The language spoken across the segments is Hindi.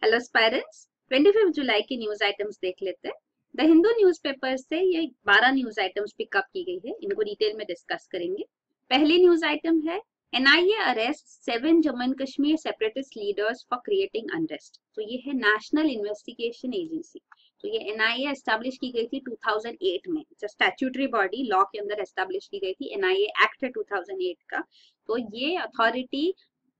हेलो एस्पायरेंट्स, 25 जुलाई की न्यूज आइटम्स देख लेते हैं। द हिंदू न्यूज़पेपर से ये 12 न्यूज आइटम्स पिकअप की गई है, इनको डिटेल में डिस्कस करेंगे। पहली न्यूज आइटम है NIA arrest 7 Jammu and Kashmir separatist leaders for creating unrest. तो ये है नेशनल इन्वेस्टिगेशन एजेंसी। तो ये एनआईए एस्टैब्लिश की गई थी 2008 में, स्टैट्यूटरी बॉडी लॉ के अंदर एस्टैब्लिश की गई थी। एनआईए एक्ट है 2008 का। तो ये अथॉरिटी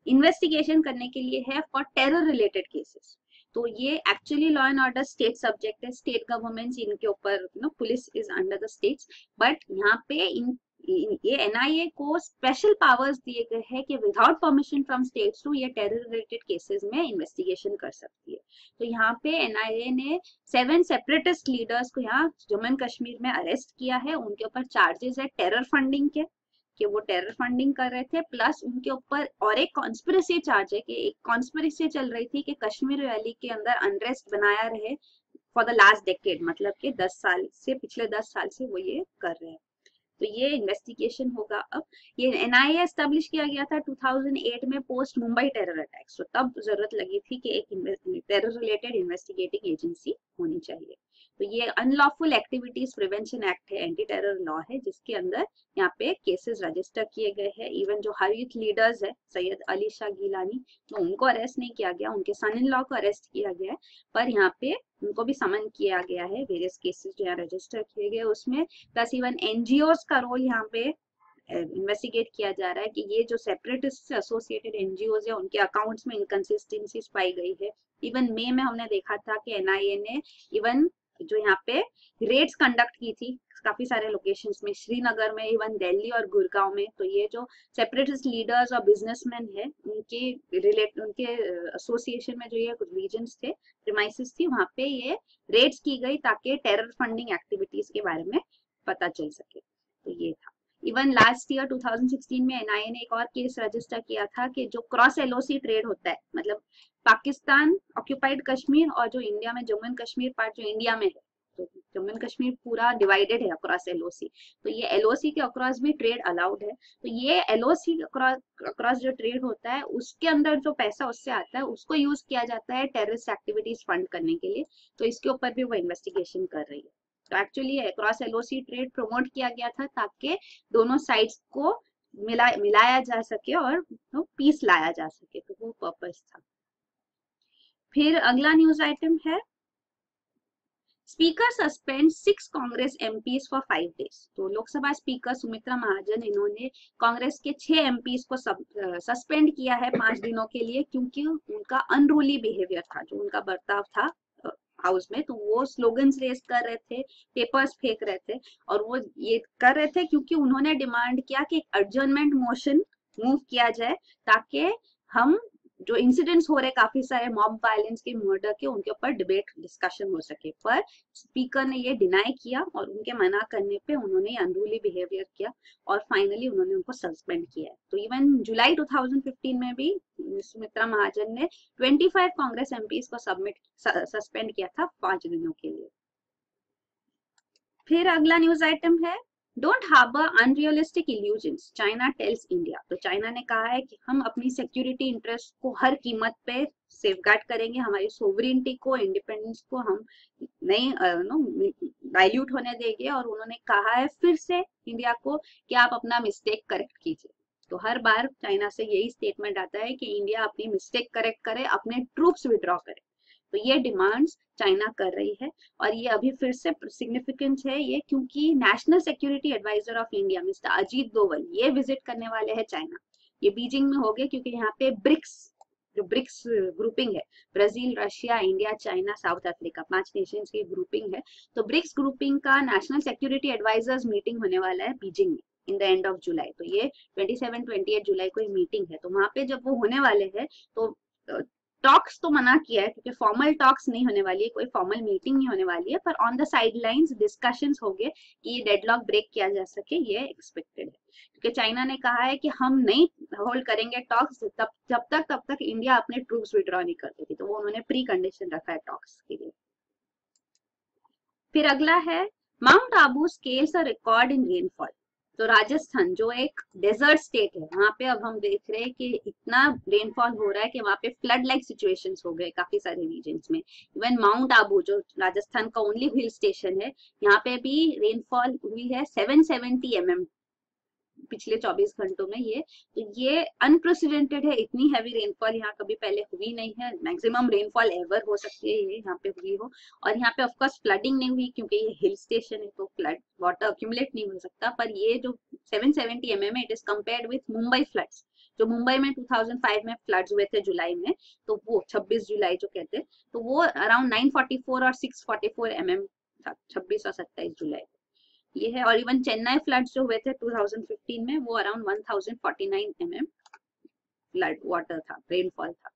इन्वेस्टिगेशन करने के लिए है फॉर टेरर रिलेटेड केसेस। तो ये actually law and order state subject है, स्टेट गवर्नमेंट्स इनके ऊपर, police is under the states. But यहाँ पे ये एनआईए को स्पेशल पावर्स दिए गए हैं कि without permission from states to ये टेरर रिलेटेड केसेस में इन्वेस्टिगेशन कर सकती है। तो यहाँ पे एनआईए ने 7 सेपरेटिस्ट लीडर्स को यहाँ जम्मू एंड कश्मीर में अरेस्ट किया है। उनके ऊपर चार्जेस है टेरर फंडिंग के, कि वो टेरर फंडिंग कर रहे थे, प्लस उनके ऊपर और एक कॉन्स्पिरेसी चार्ज है कि एक कॉन्स्पिरेसी चल रही थी कि कश्मीर वैली के अंदर अनरेस्ट बनाया रहे फॉर द लास्ट डेकेड, मतलब कि 10 साल से, पिछले 10 साल से वो ये कर रहे हैं। तो ये इन्वेस्टिगेशन होगा। अब ये एनआईए एस्टेब्लिश किया गया था 2008 में पोस्ट मुंबई टेरर अटैक्स। तो तब जरूरत लगी थी कि एक टेरर रिलेटेड इन्वेस्टिगेटिंग एजेंसी होनी चाहिए। तो ये अनलॉफुल एक्टिविटीज प्रिवेंशन एक्ट है, एंटी टेरर लॉ है, जिसके अंदर यहाँ पे केसेस रजिस्टर किए गए हैं। इवन जो हरीत लीडर्स है सैयद अली शाह गिलानी, तो उनको अरेस्ट नहीं किया गया, उनके सन इन लॉ को अरेस्ट किया गया है, पर यहाँ पे उनको भी समन किया गया है। वेरियस केसेस जो यहाँ रजिस्टर किए गए उसमें, प्लस इवन एनजीओज का रोल यहाँ पे इन्वेस्टिगेट किया जा रहा है कि ये जो सेपरेटिस्ट से एसोसिएटेड एनजीओज है उनके अकाउंट्स में इनकंसिस्टेंसीज पाई गई है। इवन मई में हमने देखा था कि एनआईए ने इवन जो यहाँ पे रेड्स कंडक्ट की थी काफी सारे लोकेशंस में, श्रीनगर में, इवन दिल्ली और गुड़गांव में। तो ये जो सेपरेटिस्ट लीडर्स और बिजनेसमैन है उनके एसोसिएशन में जो ये कुछ रीजन्स थे, प्रीमाइसेस थी, वहां पे ये रेड्स की गई ताकि टेरर फंडिंग एक्टिविटीज के बारे में पता चल सके। तो ये था। इवन लास्ट ईयर 2016 में एनआईए ने एक और केस रजिस्टर किया था कि जो क्रॉस एलओसी ट्रेड होता है, मतलब पाकिस्तान ऑक्यूपाइड कश्मीर और जो इंडिया में जम्मू एंड कश्मीर पार्ट जो इंडिया में है, तो जम्मू एंड कश्मीर पूरा डिवाइडेड है अक्रॉस एलओसी। तो ये एलओसी के अक्रॉस भी ट्रेड अलाउड है। तो ये एलओसी अक्रॉस जो ट्रेड होता है उसके अंदर जो पैसा उससे आता है उसको यूज किया जाता है टेररिस्ट एक्टिविटीज फंड करने के लिए। तो इसके ऊपर भी वो इन्वेस्टिगेशन कर रही है। तो actually cross LOC trade promote किया गया था ताकि दोनों साइड्स को मिलाया जा सके और पीस लाया जा सके, तो वो पर्पस था। फिर अगला न्यूज आइटम है speaker suspend 6 Congress MPs for 5 days. तो लोकसभा स्पीकर सुमित्रा महाजन, इन्होंने कांग्रेस के 6 एमपीज को सस्पेंड किया है 5 दिनों के लिए, क्योंकि उनका अनरूली बिहेवियर था, जो उनका बर्ताव था हाउस में। तो वो स्लोगन्स रेस कर रहे थे, पेपर्स फेंक रहे थे, और वो ये कर रहे थे क्योंकि उन्होंने डिमांड किया कि एक एडजर्नमेंट मोशन मूव किया जाए ताकि हम जो इंसिडेंट्स हो रहे काफी सारे मॉब वायलेंस के, मर्डर के, उनके ऊपर डिबेट डिस्कशन हो सके। पर स्पीकर ने ये डिनाई किया और उनके मना करने पे उन्होंने अनरूली बिहेवियर किया और फाइनली उन्होंने उनको सस्पेंड किया है। तो इवन जुलाई 2015 में भी सुमित्रा महाजन ने 25 कांग्रेस एमपीज को सस्पेंड किया था 5 दिनों के लिए। फिर अगला न्यूज आइटम है don't harbour unrealistic illusions, China tells India. तो चाइना ने कहा है कि हम अपनी सिक्योरिटी इंटरेस्ट को हर कीमत पे सेफगार्ड करेंगे, हमारी सोवरेनिटी को, इंडिपेंडेंस को हम नहीं डाइल्यूट होने देंगे। और उन्होंने कहा है फिर से इंडिया को कि आप अपना मिस्टेक करेक्ट कीजिए। तो हर बार चाइना से यही स्टेटमेंट आता है कि इंडिया अपनी मिस्टेक करेक्ट करे, अपने ट्रूप्स विड्रॉ करे। तो ये डिमांड्स चाइना कर रही है और ये अभी फिर से सिग्निफिकेंट है ये, क्योंकि national security adviser of India mister Ajit Doval ये विजिट करने वाले हैं चाइना। ये बीजिंग में हो गए क्योंकि यहाँ पे जो ब्रिक्स ग्रुपिंग है, Brazil, Russia, India, China, south Africa, 5 Nations की ग्रुपिंग है। तो ब्रिक्स ग्रुपिंग का नेशनल सिक्योरिटी एडवाइजर्स मीटिंग होने वाला है बीजिंग में in the end of July. तो ये 27-28 जुलाई को मीटिंग है। तो वहां पे जब वो होने वाले हैं तो टॉक्स तो मना किया है क्योंकि फॉर्मल टॉक्स नहीं होने वाली है, कोई फॉर्मल मीटिंग नहीं होने वाली है, पर ऑन द साइडलाइंस डिस्कशंस होंगे कि ये डेडलॉक ब्रेक किया जा सके, ये एक्सपेक्टेड है। क्योंकि चाइना ने कहा है कि हम नहीं होल्ड करेंगे टॉक्स जब तक इंडिया अपने ट्रूप्स विड्रॉ नहीं कर देती। तो वो उन्होंने प्री कंडीशन रखा है टॉक्स के लिए। फिर अगला है mount Abu scales a record in rainfall. तो राजस्थान जो एक डेजर्ट स्टेट है, वहां पे अब हम देख रहे हैं कि इतना रेनफॉल हो रहा है कि वहां पे फ्लड लाइक सिचुएशंस हो गए काफी सारे रीजन्स में। इवन माउंट आबू जो राजस्थान का ओनली हिल स्टेशन है, यहाँ पे भी रेनफॉल हुई है 770 mm पिछले 24 घंटों में। ये अनप्रेसिडेंटेड है, इतनी हैवी रेनफॉल यहाँ कभी पहले हुई नहीं है। मैक्सिमम रेनफॉल एवर हो सकती है ये यहाँ पे हुई हो। और यहाँ पे ऑफकोर्स फ्लडिंग नहीं हुई क्योंकि ये हिल स्टेशन है, तो फ्लड वाटर अक्यूमुलेट नहीं हो सकता। पर ये जो 770 mm है, it is compared with Mumbai floods, जो मुंबई में 2005 में फ्लड्स हुए थे जुलाई में, तो वो 26 जुलाई जो कहते हैं, तो वो अराउंड 944 और 644 mm था 26 और 27 जुलाई। ये है। और इवन चेन्नई फ्लड्स जो हुए थे 2015 में, वो अराउंड 1049 mm फ्लड वाटर था, रेनफॉल था।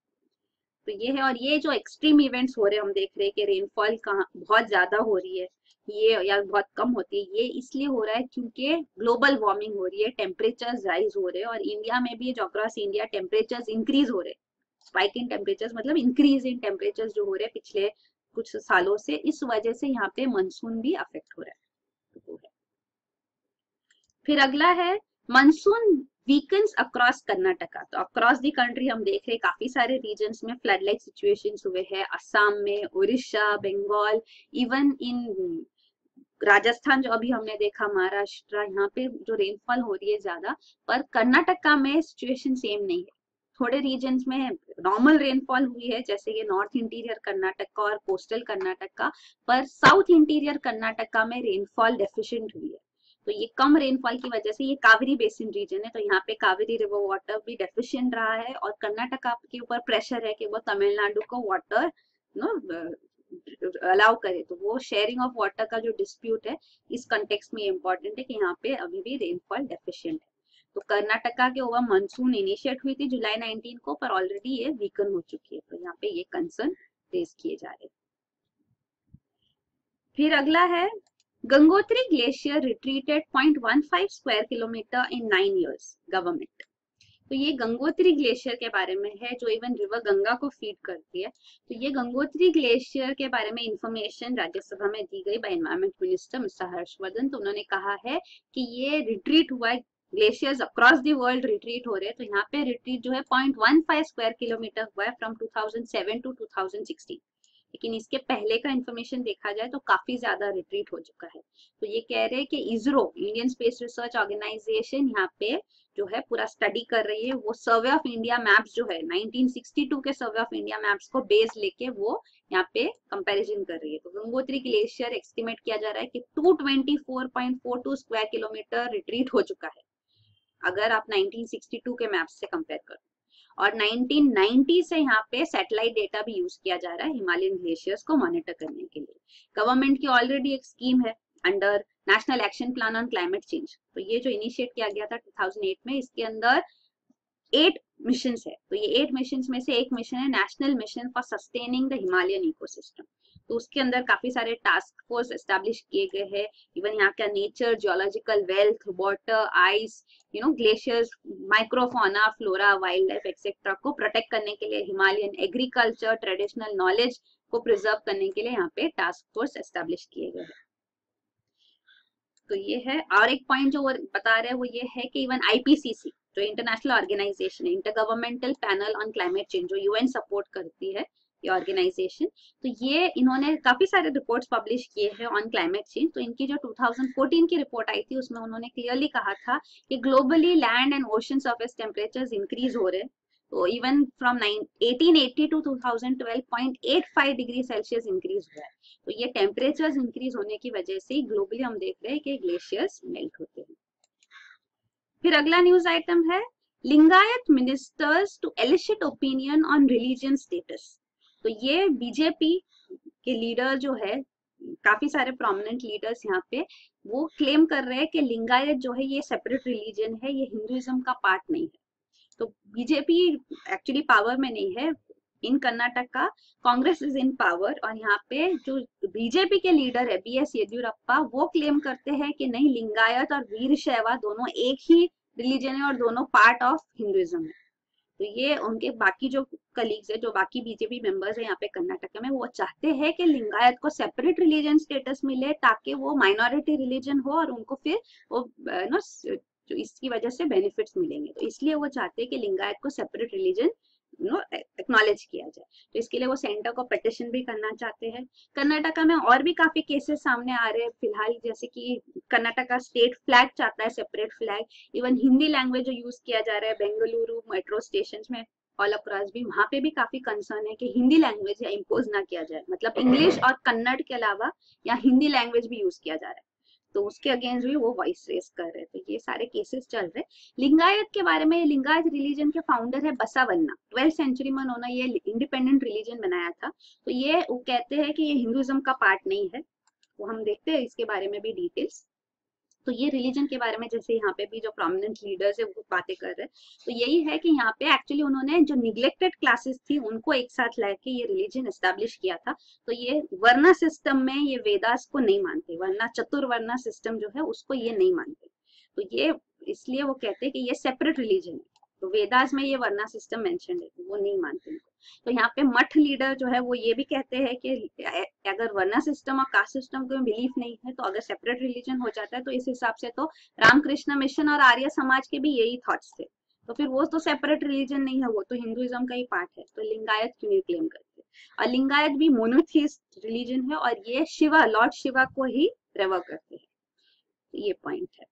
तो ये है। और ये जो एक्सट्रीम इवेंट्स हो रहे हैं, हम देख रहे हैं कि रेनफॉल कहाँ बहुत ज्यादा हो रही है ये या बहुत कम होती है, ये इसलिए हो रहा है क्योंकि ग्लोबल वार्मिंग हो रही है, टेम्परेचर्स राइज हो रहे हैं। और इंडिया में भी जो अक्रॉस इंडिया टेम्परेचर्स इंक्रीज हो रहे हैं, स्पाइक इन टेम्परेचर्स मतलब इंक्रीज इन टेम्परेचर्स जो हो रहे हैं पिछले कुछ सालों से, इस वजह से यहाँ पे मानसून भी अफेक्ट हो रहा है। तो है। फिर अगला है मानसून वीकन्स अक्रॉस कर्नाटका। तो अक्रॉस द कंट्री हम देख रहे हैं काफी सारे रीजन्स में फ्लड लाइक सिचुएशंस हुए हैं, असम में, उड़ीसा, बंगाल, इवन इन राजस्थान जो अभी हमने देखा, महाराष्ट्र, यहाँ पे जो रेनफॉल हो रही है ज्यादा। पर कर्नाटका में सिचुएशन सेम नहीं है। थोड़े रीजन्स में नॉर्मल रेनफॉल हुई है, जैसे ये नॉर्थ इंटीरियर कर्नाटका और कोस्टल कर्नाटका, पर साउथ इंटीरियर कर्नाटका में रेनफॉल डेफिशिएंट हुई है। तो ये कम रेनफॉल की वजह से, ये कावेरी बेसिन रीजन है, तो यहाँ पे कावेरी रिवर वाटर भी डेफिशिएंट रहा है। और कर्नाटका के ऊपर प्रेशर है कि वो तमिलनाडु को वाटर अलाउ करे। तो वो शेयरिंग ऑफ वाटर का जो डिस्प्यूट है, इस कंटेक्स्ट में इम्पोर्टेंट है कि यहाँ पे अभी भी रेनफॉल डेफिशिएंट है। तो कर्नाटका के ओवर मानसून इनिशिएट हुई थी जुलाई 19 को, पर ऑलरेडी ये वीकन हो चुकी है। तो यहाँ पे ये कंसर्न रेज किए जा रहे हैं। फिर अगला है Gangotri glacier retreated 0.15 square kilometre इन 9 years, गवर्नमेंट। तो ये गंगोत्री ग्लेशियर के बारे में है, जो इवन रिवर गंगा को फीड करती है। तो ये गंगोत्री ग्लेशियर के बारे में इंफॉर्मेशन राज्यसभा में दी गई by environment minister mister Harsh Vardhan. तो उन्होंने कहा है कि ये रिट्रीट हुआ है, glaciers across the world retreat हो रहे हैं। तो यहाँ पे रिट्रीट जो है 0.15 स्क्वायर किलोमीटर हुआ है फ्रॉम 2007 टू 2016। लेकिन इसके पहले का इंफॉर्मेशन देखा जाए तो काफी ज्यादा रिट्रीट हो चुका है। तो ये कह रहे हैं कि ISRO, Indian space research organisation, यहाँ पे जो है पूरा स्टडी कर रही है। वो सर्वे ऑफ इंडिया मैप्स जो है 1962 के सर्वे ऑफ इंडिया मैप्स को बेस लेके वो यहाँ पे कंपैरिजन कर रही है। तो गंगोत्री ग्लेशियर एस्टिमेट किया जा रहा है कि 224.42 स्क्वायर किलोमीटर रिट्रीट हो चुका है, अगर आप 1962 के मैप्स से कंपेयर करो। और 1990 से यहाँ पे सैटेलाइट डेटा भी यूज किया जा रहा है हिमालयन ग्लेशियर्स को मॉनिटर करने के लिए। गवर्नमेंट की ऑलरेडी एक स्कीम है under national action plan on climate change. तो ये जो इनिशिएट किया गया था 2008 में, इसके अंदर 8 मिशन है। तो ये 8 मिशन में से एक मिशन है national mission for sustaining the Himalayan ecosystem. तो उसके अंदर काफी सारे टास्क फोर्स एस्टेब्लिश किए गए हैं। इवन यहाँ का nature, geological wealth, water, ice, glaciers, microfauna, flora, wild life etcetera को प्रोटेक्ट करने के लिए, हिमालयन एग्रीकल्चर, ट्रेडिशनल नॉलेज को प्रिजर्व करने के लिए यहाँ पे टास्क फोर्स एस्टेब्लिश किए गए हैं। तो ये है। और एक पॉइंट जो वो बता रहे हैं वो ये है कि इवन IPCC जो इंटरनेशनल ऑर्गेनाइजेशन है, inter governmental panel on climate change, जो UN सपोर्ट करती है ये ऑर्गेनाइजेशन, तो ये इन्होंने काफी सारे रिपोर्ट्स पब्लिश किए हैं ऑन क्लाइमेट चेंज। तो इनकी जो 2014 की रिपोर्ट आई थी, उसमें उन्होंने क्लियरली कहा था कि globally land and ocean surface temperatures increase हो रहे हैं। तो even from 1880 to 2012 0.85 degree Celsius increase हुआ है। तो ये टेम्परेचर्स इंक्रीज होने की वजह से ग्लोबली हम देख रहे हैं कि ग्लेशियर्स मेल्ट होते हैं। फिर अगला न्यूज आइटम है Lingayat ministers to elicit opinion on religion status. तो ये बीजेपी के लीडर जो है, काफी सारे प्रोमिनेंट लीडर्स यहाँ पे, वो क्लेम कर रहे हैं कि लिंगायत जो है ये सेपरेट रिलीजन है, ये हिंदुइज्म का पार्ट नहीं है। तो बीजेपी एक्चुअली पावर में नहीं है in Karnataka, Congress is in power. और यहाँ पे जो बीजेपी के लीडर है BS येदियुरप्पा, वो क्लेम करते हैं कि नहीं, लिंगायत और वीरशैवा दोनों एक ही रिलीजन है और दोनों पार्ट ऑफ हिंदुइज्म है। तो ये उनके बाकी जो कलीग्स है, जो बाकी बीजेपी मेंबर्स है यहाँ पे कर्नाटक में, वो चाहते हैं कि लिंगायत को सेपरेट रिलीजन स्टेटस मिले ताकि वो माइनॉरिटी रिलीजन हो और उनको फिर वो नो जो इसकी वजह से बेनिफिट्स मिलेंगे। तो इसलिए वो चाहते हैं कि लिंगायत को सेपरेट रिलीजन एक्नॉलेज किया जाए। तो इसके लिए वो सेंटर को पिटिशन भी करना चाहते हैं। कर्नाटका में और भी काफी केसेस सामने आ रहे हैं फिलहाल, जैसे कि कर्नाटका स्टेट फ्लैग चाहता है separate flag. Even Hindi language जो यूज किया जा रहा है बेंगलुरु मेट्रो स्टेशन में ऑल अक्रॉस भी, वहां पे भी काफी कंसर्न है कि हिंदी लैंग्वेज या इम्पोज ना किया जाए, मतलब इंग्लिश और कन्नड़ के अलावा या हिंदी लैंग्वेज भी यूज किया जा रहा है। तो उसके अगेंस्ट भी वो वॉइस रेस कर रहे हैं। तो ये सारे केसेस चल रहे हैं। लिंगायत के बारे में, लिंगायत रिलीजन के फाउंडर है बसावन्ना। 12th सेंचुरी में उन्होंने ये इंडिपेंडेंट रिलीजन बनाया था। तो ये वो कहते हैं कि ये हिंदुइज्म का पार्ट नहीं है। वो हम देखते हैं इसके बारे में भी डिटेल्स। तो ये रिलीजन के बारे में जैसे यहाँ पे भी जो प्रोमिनेंट लीडर्स है वो बातें कर रहे हैं। तो यही है कि यहाँ पे एक्चुअली उन्होंने जो निग्लेक्टेड क्लासेस थी उनको एक साथ लाके ये रिलीजन एस्टेब्लिश किया था। तो ये वर्ना सिस्टम में ये वेदास को नहीं मानते, वर्ना चतुर्वर्णा सिस्टम जो है उसको ये नहीं मानते। तो ये इसलिए वो कहते हैं कि ये सेपरेट रिलीजन है। तो वेदास में ये वर्ना सिस्टम मेंशन है, वो नहीं मानते। तो यहाँ पे मठ लीडर जो है वो ये भी कहते हैं कि अगर वर्ना सिस्टम और कास्ट सिस्टम को बिलीफ नहीं है तो अगर सेपरेट रिलीजन हो जाता है तो इस हिसाब से तो रामकृष्ण मिशन और आर्य समाज के भी यही थॉट्स थे। तो फिर वो तो सेपरेट रिलीजन नहीं है, वो तो हिंदुइज्म का ही पार्ट है। तो लिंगायत क्यों नहीं क्लेम करते? और लिंगायत भी मोनोथीस्ट रिलीजन है और ये शिवा, लॉर्ड शिवा को ही रेवर करते हैं। ये पॉइंट है।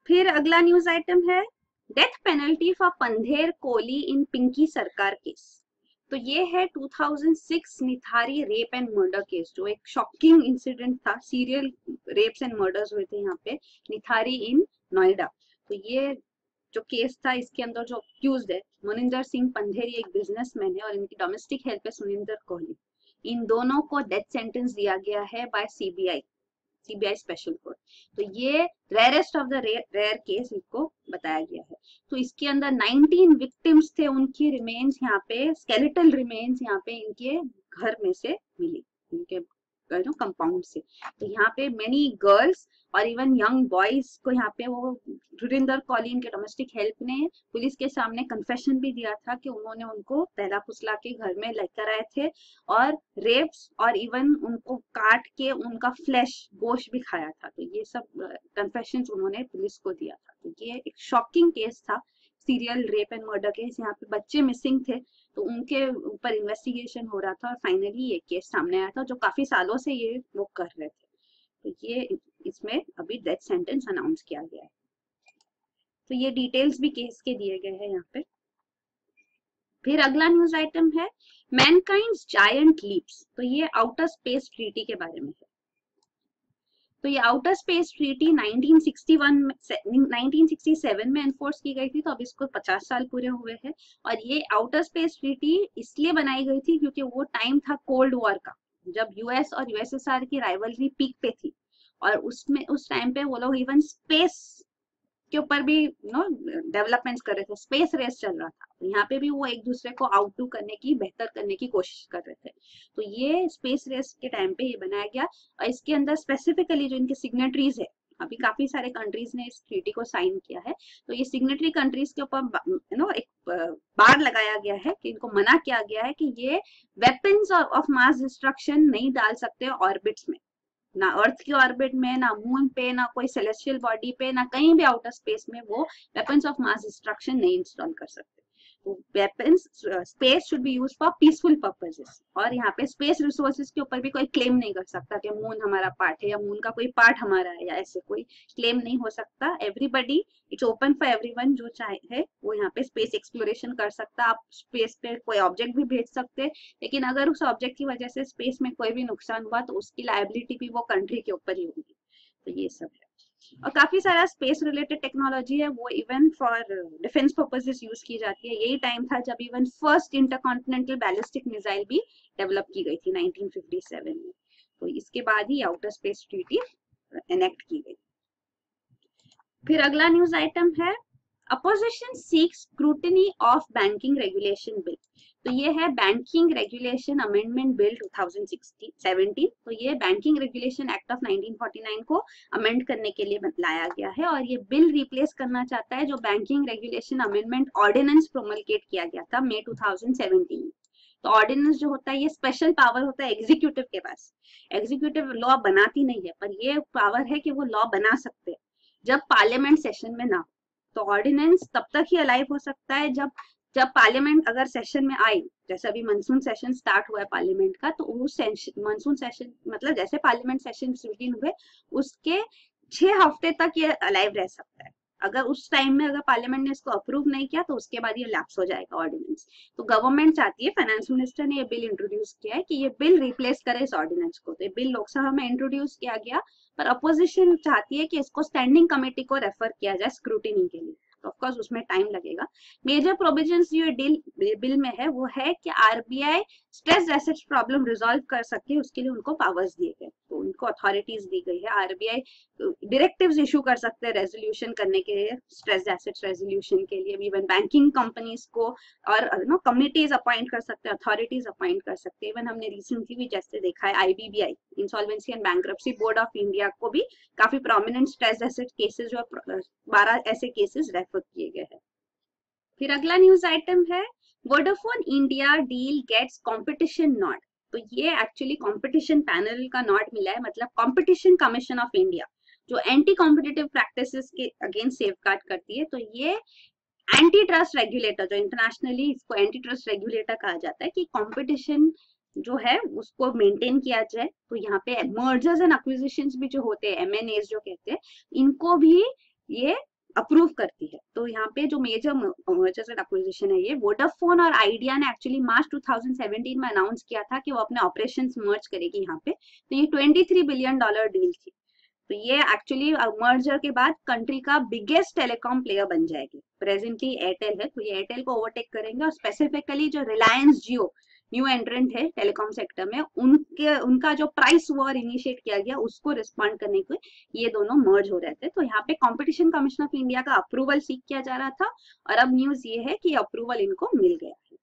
फिर अगला न्यूज आइटम है death penalty for Pandher Koli in Pinki Sarkar case. तो ये है 2006 Nithari rape and murder case, जो एक शॉकिंग इंसिडेंट था। सीरियल रेप्स एंड मर्डर्स हुए थे यहाँ पे निथारी इन नोएडा। तो ये जो केस था इसके अंदर जो अक्यूज्ड है मनिंदर सिंह पंधेरी, एक बिजनेसमैन है, और इनकी डोमेस्टिक हेल्प है सुनिंदर कोहली। इन दोनों को डेथ सेंटेंस दिया गया है बाय सीबीआई स्पेशल कोर्ट। तो ये rarest of the rare case इनको बताया गया है। तो इसके अंदर 19 विक्टिम्स थे, उनकी रिमेन्स यहाँ पे, स्केलेटल रिमेन्स यहाँ पे इनके घर में से मिली, इनके कंपाउंड से। तो यहाँ पे मेनी गर्ल्स और इवन यंग बॉयज को यहाँ पे वो सुरिंदर कौली के डोमेस्टिक हेल्प ने पुलिस के सामने कन्फेशन भी दिया था कि उन्होंने उनको पहला फुसला के घर में लेकर आए थे और रेप्स और इवन उनको काट के उनका फ्लैश गोश्त भी खाया था। तो ये सब कन्फेशंस उन्होंने पुलिस को दिया था। तो ये एक शॉकिंग केस था, serial rape and murder case. यहाँ पे बच्चे मिसिंग थे तो उनके ऊपर इन्वेस्टिगेशन हो रहा था और फाइनली ये केस सामने आया था, जो काफी सालों से ये वो कर रहे थे। तो ये इसमें अभी डेथ सेंटेंस अनाउंस किया गया है। तो ये डिटेल्स भी केस के दिए गए हैं यहाँ पे। फिर अगला न्यूज आइटम है मैनकाइंड्स जायंट लीप्स। तो ये आउटर स्पेस ट्रीटी के बारे में है। तो ये आउटर स्पेस ट्रीटी 1967 में एनफोर्स की गई थी, तो अब इसको 50 साल पूरे हुए हैं। और ये आउटर स्पेस ट्रीटी इसलिए बनाई गई थी क्योंकि वो टाइम था कोल्ड वॉर का, जब यूएस और यूएसएसआर की राइवलरी पीक पे थी। और उसमें उस टाइम पे वो लोग इवन स्पेस के ऊपर भी डेवलपमेंट्स कर रहे थे, स्पेस रेस चल रहा था। तो यहाँ पे भी वो एक दूसरे को आउटडू करने की, बेहतर करने की कोशिश कर रहे थे। तो ये स्पेस रेस के टाइम पे ये बनाया गया। और इसके अंदर स्पेसिफिकली जो इनके सिग्नेटरीज है, अभी काफी सारे कंट्रीज ने इस ट्रीटी को साइन किया है। तो ये सिग्नेटरी कंट्रीज के ऊपर एक बार लगाया गया है कि इनको मना किया गया है कि ये वेपन्स ऑफ मास डिस्ट्रक्शन नहीं डाल सकते ऑर्बिट्स में, ना अर्थ की ऑर्बिट में, ना मून पे, ना कोई सेलेस्टियल बॉडी पे, ना कहीं भी आउटर स्पेस में वो वेपन्स ऑफ मास डिस्ट्रक्शन नहीं इंस्टॉल कर सकते। Weapons space should be used for peaceful purposes. और यहाँ पे स्पेस रिसोर्सेज के ऊपर भी कोई क्लेम नहीं कर सकता कि मून हमारा पार्ट है या मून का कोई पार्ट हमारा है, या ऐसे कोई क्लेम नहीं हो सकता। Everybody, it's open for everyone, जो चाहे वो यहाँ पे स्पेस एक्सप्लोरेशन कर सकता। आप स्पेस पे कोई ऑब्जेक्ट भी भेज सकते, लेकिन अगर उस ऑब्जेक्ट की वजह से स्पेस में कोई भी नुकसान हुआ तो उसकी लायबिलिटी भी वो कंट्री के ऊपर ही होगी। तो ये सब है। और काफी सारा स्पेस रिलेटेड टेक्नोलॉजी है, वो even for defence purposes use की जाती है। यही टाइम था जब even first intercontinental ballistic missile भी डेवलप की गई थी 1957 में। तो इसके बाद ही आउटर स्पेस ट्रीटी एनेक्ट की गई। फिर अगला न्यूज आइटम है opposition seeks scrutiny of banking regulation bill. तो ये है बैंकिंग रेगुलेशन अमेंडमेंट बिल 2017। तो ये बैंकिंग रेगुलेशन एक्ट ऑफ 1949 को अमेंड करने के लिए लाया गया है, और ये बिल रिप्लेस करना चाहता है जो banking regulation amendment ordinance promulgate किया गया था मई 2017। तो ऑर्डिनेंस जो होता है ये स्पेशल पावर होता है एग्जीक्यूटिव के पास। एग्जीक्यूटिव लॉ बनाती नहीं है, पर ये पावर है कि वो लॉ बना सकते हैं जब पार्लियामेंट सेशन में ना। तो ऑर्डिनेंस तब तक ही अलाइव हो सकता है जब पार्लियामेंट अगर सेशन में आई, जैसे अभी मानसून सेशन स्टार्ट हुआ है पार्लियामेंट का, तो उस मानसून सेशन मतलब जैसे पार्लियामेंट सेशन बिगिन हुए उसके 6 हफ्ते तक ये अलाइव रह सकता है। अगर उस टाइम में अगर पार्लियामेंट ने इसको अप्रूव नहीं किया तो उसके बाद ये लैप्स हो जाएगा ऑर्डिनेंस। तो गवर्नमेंट चाहती है, फाइनेंस मिनिस्टर ने ये बिल इंट्रोड्यूस किया है कि ये बिल रिप्लेस करे इस ऑर्डिनेंस को। तो ये बिल लोकसभा में इंट्रोड्यूस किया गया, पर अपोजिशन चाहती है कि इसको स्टैंडिंग कमेटी को रेफर किया जाए स्क्रूटिनी के लिए। तो ऑफ कोर्स उसमें टाइम लगेगा। मेजर प्रोविजंस जो बिल में है वो है कि RBI stress assets problem resolve कर सके, उसके लिए उनको पावर्स दिए गए, तो उनको अथॉरिटीज दी गई है। आरबीआई डायरेक्टिव्स इशू कर सकते हैं रेजोल्यूशन करने के लिए, स्ट्रेस एसेट्स रेजोल्यूशन के लिए। इवन बैंकिंग कंपनीज को और कमिटीज अपॉइंट कर सकते हैं, अथॉरिटीज अपॉइंट कर सकते हैं। इवन हमने रिसेंटली भी जैसे देखा है IBBI, insolvency and bankruptcy board of India को भी काफी प्रोमिनेंट स्ट्रेस एसेट केसेस जो 12 ऐसे केसेस रेफर किए गए हैं। फिर अगला न्यूज आइटम है Vodafone India deal gets competition nod. तो ये एक्चुअली कंपटीशन पैनल का नॉट मिला है, मतलब कंपटीशन कमीशन ऑफ इंडिया जो एंटी कॉम्पिटिटिव प्रैक्टिसेस के अगेंस्ट सेफगार्ड करती है। तो ये एंटी ट्रस्ट रेगुलेटर, जो इंटरनेशनली इसको एंटी ट्रस्ट रेगुलेटर कहा जाता है, कि कंपटीशन जो है उसको मेंटेन किया जाए। तो यहाँ पे मर्जर्स एंड एक्विजिशंस भी जो होते हैं, एमएनएस जो कहते हैं, इनको भी ये अप्रूव करती है। तो यहाँ पे जो मेजर मर्जर्स एंड एक्विजिशन है, ये वोडाफोन और आइडिया ने एक्चुअली मार्च 2017 में अनाउंस किया था कि वो अपने ऑपरेशंस मर्ज करेगी यहाँ पे। तो ये $23 बिलियन डील थी। तो ये एक्चुअली मर्जर के बाद कंट्री का बिगेस्ट टेलीकॉम प्लेयर बन जाएगी। प्रेजेंटली एयरटेल है, तो ये एयरटेल को ओवरटेक करेंगे। और स्पेसिफिकली जो रिलायंस जियो न्यू एंट्रेंट है टेलीकॉम सेक्टर में, उनका जो प्राइस वॉर इनिशिएट किया गया उसको रिस्पॉन्ड करने के ये दोनों मर्ज हो रहे थे। तो यहाँ पे कंपटीशन कमीशन ऑफ इंडिया का अप्रूवल सीख किया जा रहा था, और अब न्यूज ये है कि अप्रूवल इनको मिल गया है।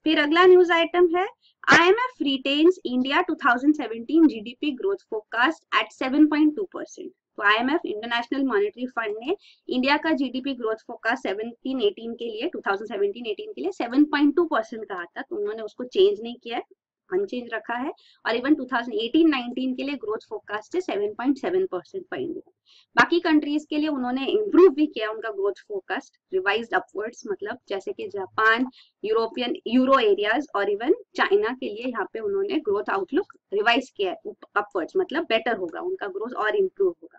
फिर अगला न्यूज आइटम है IMF retains India 2017 GDP growth forecast at 7.2%। तो IMF इंटरनेशनल मॉनेटरी फंड ने इंडिया का जीडीपी ग्रोथ फोरकास्ट 17-18 के लिए 2017-18 के लिए 7.2% कहा था, तो उन्होंने उसको चेंज नहीं किया है, अनचेंज रखा है। और इवन 2018-19 के लिए ग्रोथ फोरकास्ट है 7.7% फॉर इंडिया। बाकी कंट्रीज के लिए उन्होंने इम्प्रूव भी किया उनका ग्रोथ फोरकास्ट, रिवाइज्ड अपवर्ड्स, मतलब जैसे कि जापान, यूरो एरियाज और इवन चाइना के लिए यहाँ पे उन्होंने ग्रोथ आउटलुक रिवाइज किया है अपवर्ड्स, मतलब बेटर होगा उनका ग्रोथ और इम्प्रूव होगा।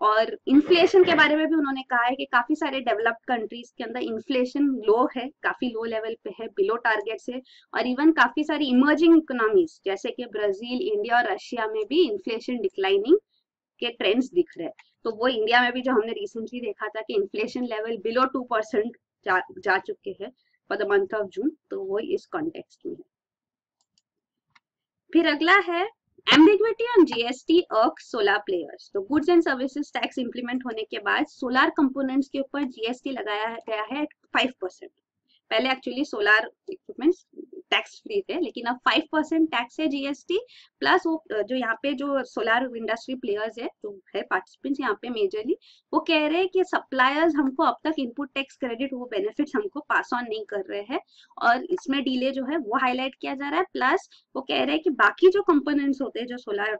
और इन्फ्लेशन के बारे में भी उन्होंने कहा है कि काफी सारे डेवलप्ड कंट्रीज के अंदर इन्फ्लेशन लो है, काफी लो लेवल पे है, बिलो टारगेट से। और इवन काफी सारी इमर्जिंग इकोनॉमीज जैसे कि ब्राजील, इंडिया और रशिया में भी इन्फ्लेशन डिक्लाइनिंग के ट्रेंड्स दिख रहे हैं। तो वो इंडिया में भी जो हमने रिसेंटली देखा था कि इन्फ्लेशन लेवल बिलो 2% जा चुके हैं for the month of June, तो वो इस कॉन्टेक्स्ट में है। फिर अगला है एम्बिग्विटी ऑन जीएसटी अर्क सोलर प्लेयर्स। तो goods and services tax implement होने के बाद सोलर कंपोनेंट्स के ऊपर जीएसटी लगाया गया है 5%। पहले actually solar equipments tax free थे, लेकिन अब 5% टैक्स है जीएसटी प्लस। वो जो यहाँ पे जो सोलर इंडस्ट्री प्लेयर्स है जो है पार्टिसिपेंट्स यहाँ पे मेजरली, वो कह रहे हैं कि सप्लायर्स हमको अब तक इनपुट टैक्स क्रेडिट वो बेनिफिट्स हमको पास ऑन नहीं कर रहे हैं, और इसमें डिले जो है वो हाईलाइट किया जा रहा है। प्लस वो कह रहे हैं कि बाकी जो कंपोनेंट्स होते हैं जो सोलर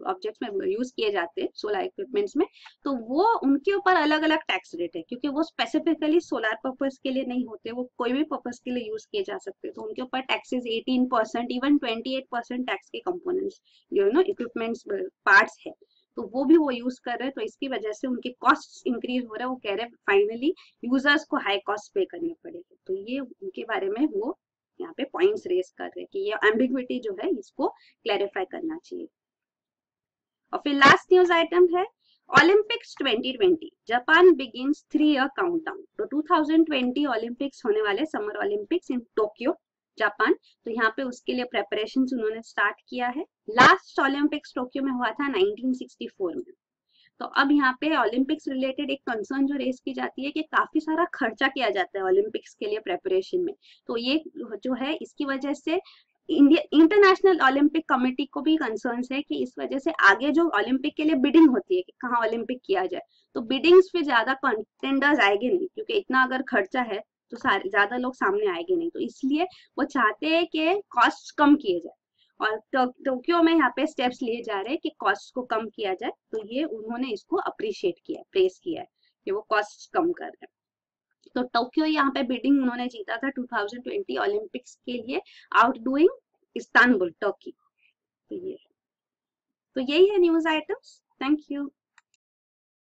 ऑब्जेक्ट्स में यूज किए जाते हैं, सोलर इक्विपमेंट्स में, तो वो उनके ऊपर अलग अलग टैक्स रेट है, क्योंकि वो स्पेसिफिकली सोलर पर्पज के लिए नहीं होते, वो कोई भी पर्पज के लिए यूज किए जा सकते हैं। तो उनके ऊपर टैक्सेस 18%, इवन 28% टैक्स के कंपोनेंट्स जो है इक्विपमेंट्स पार्ट्स है, तो वो भी वो यूज कर रहे हैं। तो इसकी वजह से उनके कॉस्ट इंक्रीज हो रहा है। वो कह रहे हैं फाइनली यूजर्स को हाई कॉस्ट पे करने पड़ेगा। तो ये उनके बारे में वो यहाँ पे पॉइंट्स रेज कर रहे हैं कि ये एम्बिग्विटी जो है इसको क्लैरिफाई करना चाहिए। और फिर लास्ट न्यूज आइटम है Olympics 2020, Japan begins 3-year countdown. तो 2020 ओलंपिक्स होने वाले, summer Olympics in Tokyo Japan. तो यहाँ पे उसके लिए प्रेपरेशंस उन्होंने स्टार्ट किया है। लास्ट ओलंपिक्स टोक्यो में हुआ था 1964 में। तो अब यहाँ पे ओलंपिक्स रिलेटेड एक कंसर्न जो रेस की जाती है कि काफी सारा खर्चा किया जाता है ओलंपिक्स के लिए प्रेपरेशन में। तो ये जो है इसकी वजह से इंडिया इंटरनेशनल ओलंपिक कमेटी को भी कंसर्न्स है कि इस वजह से आगे जो ओलंपिक के लिए बिडिंग होती है कि कहाँ ओलंपिक किया जाए, तो बिडिंग्स पे ज्यादा कंटेंडर्स आएंगे नहीं, क्योंकि इतना अगर खर्चा है तो सारे ज्यादा लोग सामने आएंगे नहीं। तो इसलिए वो चाहते हैं कि कॉस्ट कम किए जाए, और टोक्यो में यहाँ पे स्टेप्स लिए जा रहे हैं कि कॉस्ट को कम किया जाए। तो ये उन्होंने इसको अप्रिशिएट किया, प्रेस किया है कि वो कॉस्ट कम कर रहे हैं। तो टोक्यो यहाँ पे बिडिंग उन्होंने जीता था 2020 ओलंपिक्स के लिए, आउटडूइंग इस्तांबुल टर्की। तो यही है न्यूज आइटम्स। Thank you.